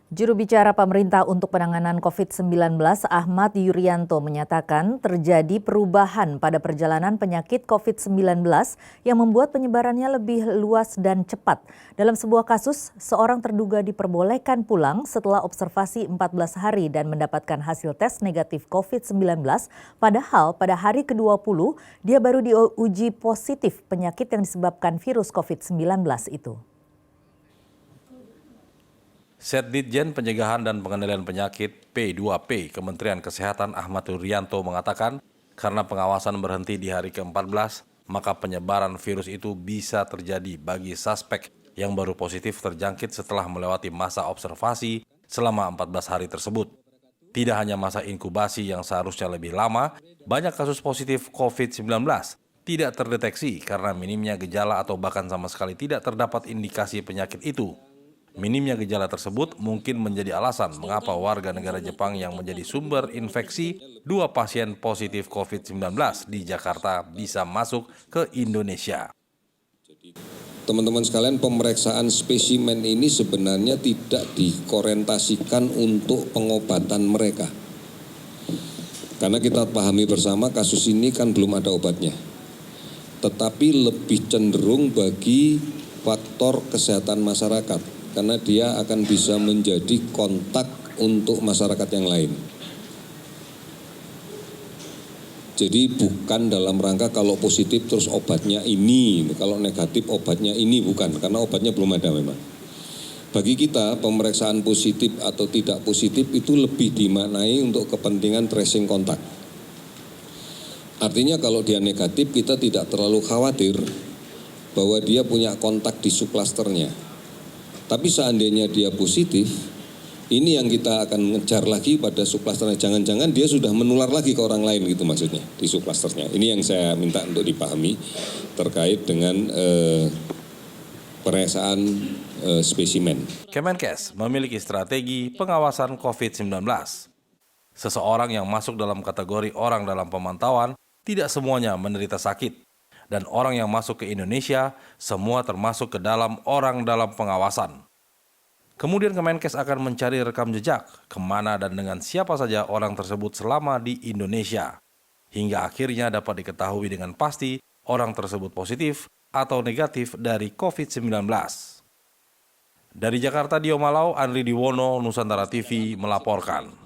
Juru bicara pemerintah untuk penanganan COVID-19 Ahmad Yuryanto menyatakan terjadi perubahan pada perjalanan penyakit COVID-19 yang membuat penyebarannya lebih luas dan cepat. Dalam sebuah kasus, seorang terduga diperbolehkan pulang setelah observasi 14 hari dan mendapatkan hasil tes negatif COVID-19, padahal pada hari ke-20 dia baru diuji positif penyakit yang disebabkan virus COVID-19 itu. Setditjen Pencegahan dan Pengendalian Penyakit P2P Kementerian Kesehatan Ahmad Yuryanto mengatakan karena pengawasan berhenti di hari ke-14, maka penyebaran virus itu bisa terjadi bagi suspek yang baru positif terjangkit setelah melewati masa observasi selama 14 hari tersebut. Tidak hanya masa inkubasi yang seharusnya lebih lama, banyak kasus positif COVID-19 tidak terdeteksi karena minimnya gejala atau bahkan sama sekali tidak terdapat indikasi penyakit itu. Minimnya gejala tersebut mungkin menjadi alasan mengapa warga negara Jepang yang menjadi sumber infeksi 2 pasien positif COVID-19 di Jakarta bisa masuk ke Indonesia. Teman-teman sekalian, pemeriksaan spesimen ini sebenarnya tidak dikorentasikan untuk pengobatan mereka. Karena kita pahami bersama kasus ini kan belum ada obatnya. Tetapi lebih cenderung bagi faktor kesehatan masyarakat. Karena dia akan bisa menjadi kontak untuk masyarakat yang lain. Jadi bukan dalam rangka kalau positif terus obatnya ini, kalau negatif obatnya ini, bukan, karena obatnya belum ada memang. Bagi kita pemeriksaan positif atau tidak positif itu lebih dimaknai untuk kepentingan tracing kontak. Artinya kalau dia negatif kita tidak terlalu khawatir bahwa dia punya kontak di subklasternya. Tapi seandainya dia positif, ini yang kita akan ngejar lagi pada subklasternya. Jangan-jangan dia sudah menular lagi ke orang lain gitu maksudnya di subklasternya. Ini yang saya minta untuk dipahami terkait dengan pemeriksaan spesimen. Kemenkes memiliki strategi pengawasan COVID-19. Seseorang yang masuk dalam kategori orang dalam pemantauan tidak semuanya menderita sakit. Dan orang yang masuk ke Indonesia, semua termasuk ke dalam orang dalam pengawasan. Kemudian Kemenkes akan mencari rekam jejak, kemana dan dengan siapa saja orang tersebut selama di Indonesia. Hingga akhirnya dapat diketahui dengan pasti orang tersebut positif atau negatif dari COVID-19. Dari Jakarta, Dio Malau, Andri Diwono, Nusantara TV melaporkan.